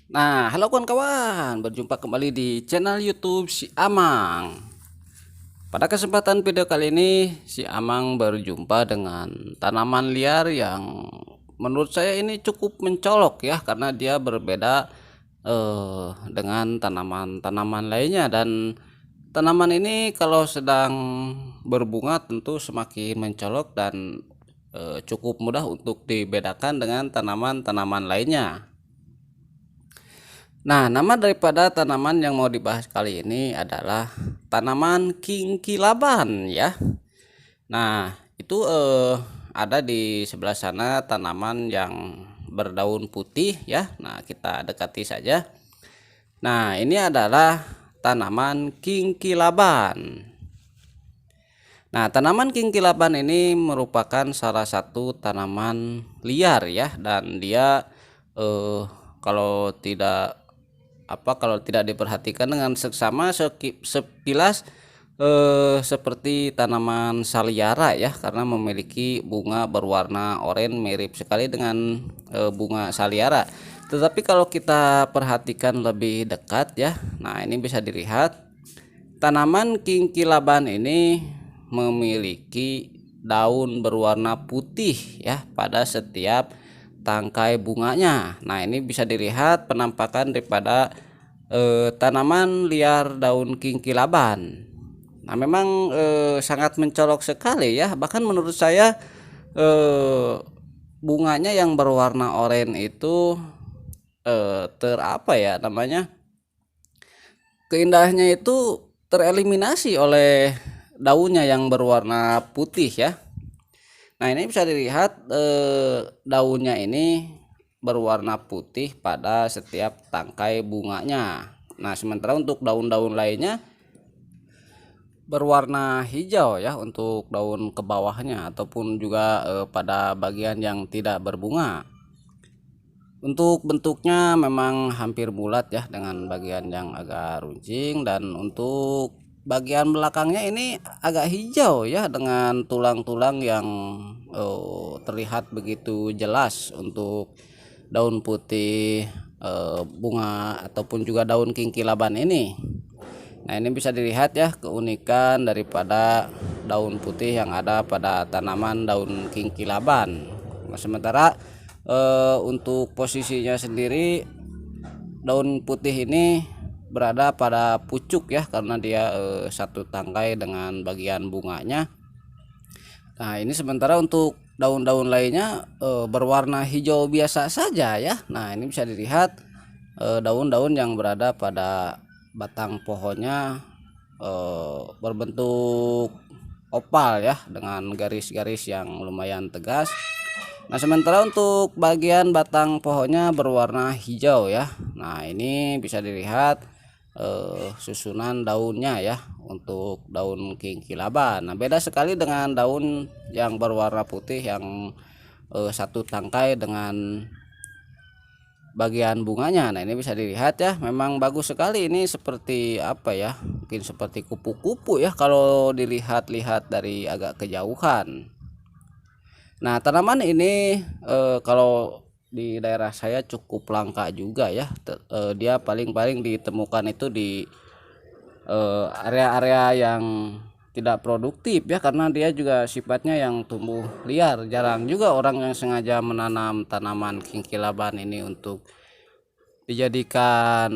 Nah, halo kawan-kawan, berjumpa kembali di channel YouTube Si Amang. Pada kesempatan video kali ini, Si Amang berjumpa dengan tanaman liar yang menurut saya ini cukup mencolok ya, karena dia berbeda dengan tanaman-tanaman lainnya. Dan tanaman ini kalau sedang berbunga tentu semakin mencolok dan cukup mudah untuk dibedakan dengan tanaman-tanaman lainnya. Nah, nama daripada tanaman yang mau dibahas kali ini adalah tanaman kingkilaban ya. Nah, itu ada di sebelah sana tanaman yang berdaun putih ya. Nah, kita dekati saja. Nah, ini adalah tanaman kingkilaban. Nah, tanaman kingkilaban ini merupakan salah satu tanaman liar ya, dan dia kalau tidak kalau tidak diperhatikan dengan seksama sepilas seperti tanaman saliara ya, karena memiliki bunga berwarna oranye mirip sekali dengan bunga saliara. Tetapi kalau kita perhatikan lebih dekat ya, nah ini bisa dilihat tanaman kingkilaban ini memiliki daun berwarna putih ya pada setiap tangkai bunganya. Nah, ini bisa dilihat penampakan daripada tanaman liar daun kingkilaban. Nah, memang sangat mencolok sekali ya. Bahkan menurut saya bunganya yang berwarna oranye itu terapa ya namanya? Keindahannya itu tereliminasi oleh daunnya yang berwarna putih ya. Nah, ini bisa dilihat daunnya ini berwarna putih pada setiap tangkai bunganya. Nah, sementara untuk daun-daun lainnya berwarna hijau ya untuk daun ke bawahnya ataupun juga pada bagian yang tidak berbunga. Untuk bentuknya memang hampir bulat ya, dengan bagian yang agak runcing, dan untuk bagian belakangnya ini agak hijau ya, dengan tulang-tulang yang terlihat begitu jelas untuk daun putih bunga ataupun juga daun kingkilaban ini. Nah, ini bisa dilihat ya keunikan daripada daun putih yang ada pada tanaman daun kingkilaban. Nah, sementara untuk posisinya sendiri daun putih ini berada pada pucuk ya, karena dia satu tangkai dengan bagian bunganya. Nah, ini sementara untuk daun-daun lainnya berwarna hijau biasa saja ya. Nah, ini bisa dilihat daun-daun yang berada pada batang pohonnya berbentuk opal ya, dengan garis-garis yang lumayan tegas. Nah, sementara untuk bagian batang pohonnya berwarna hijau ya. Nah, ini bisa dilihat susunan daunnya ya untuk daun kingkilaban. Nah, beda sekali dengan daun yang berwarna putih yang satu tangkai dengan bagian bunganya. Nah, ini bisa dilihat ya, memang bagus sekali. Ini seperti apa ya, mungkin seperti kupu-kupu ya kalau dilihat-lihat dari agak kejauhan. Nah, tanaman ini kalau di daerah saya cukup langka juga ya. Dia paling-paling ditemukan itu di area-area yang tidak produktif ya, karena dia juga sifatnya yang tumbuh liar. Jarang juga orang yang sengaja menanam tanaman kingkilaban ini untuk dijadikan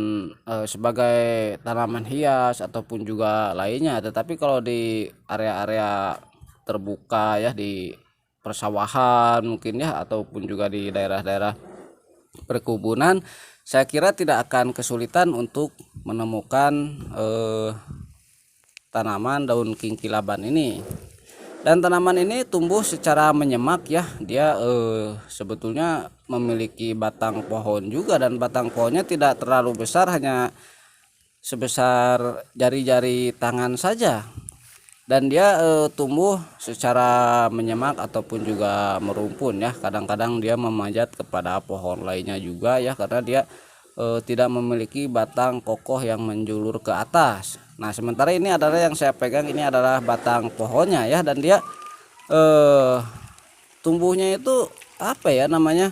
sebagai tanaman hias ataupun juga lainnya. Tetapi kalau di area-area terbuka ya, di persawahan mungkin ya, ataupun juga di daerah-daerah perkebunan, saya kira tidak akan kesulitan untuk menemukan tanaman daun kingkilaban ini. Dan tanaman ini tumbuh secara menyemak ya. Dia sebetulnya memiliki batang pohon juga, dan batang pohonnya tidak terlalu besar, hanya sebesar jari-jari tangan saja. Dan dia tumbuh secara menyemak ataupun juga merumpun ya. Kadang-kadang dia memanjat kepada pohon lainnya juga ya, karena dia tidak memiliki batang kokoh yang menjulur ke atas. Nah, sementara ini adalah yang saya pegang, ini adalah batang pohonnya ya, dan dia tumbuhnya itu apa ya namanya,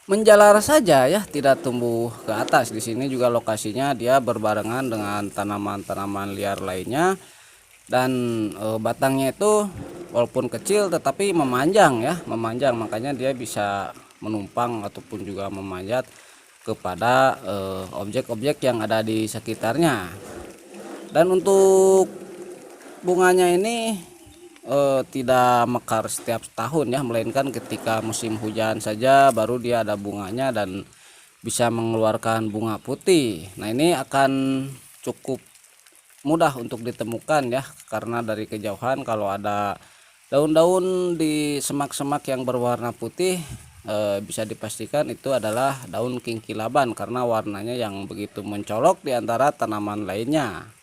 menjalar saja ya, tidak tumbuh ke atas. Di sini juga lokasinya dia berbarengan dengan tanaman-tanaman liar lainnya, dan batangnya itu walaupun kecil tetapi memanjang ya, memanjang, makanya dia bisa menumpang ataupun juga memanjat kepada objek-objek yang ada di sekitarnya. Dan untuk bunganya ini tidak mekar setiap tahun ya, melainkan ketika musim hujan saja baru dia ada bunganya dan bisa mengeluarkan bunga putih. Nah, ini akan cukup mudah untuk ditemukan ya, karena dari kejauhan kalau ada daun-daun di semak-semak yang berwarna putih, bisa dipastikan itu adalah daun kingkilaban karena warnanya yang begitu mencolok di antara tanaman lainnya.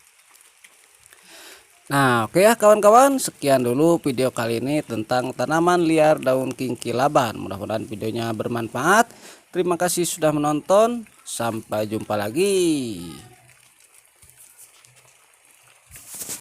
Nah, oke ya kawan-kawan, sekian dulu video kali ini tentang tanaman liar daun kingkilaban. Mudah-mudahan videonya bermanfaat. Terima kasih sudah menonton. Sampai jumpa lagi.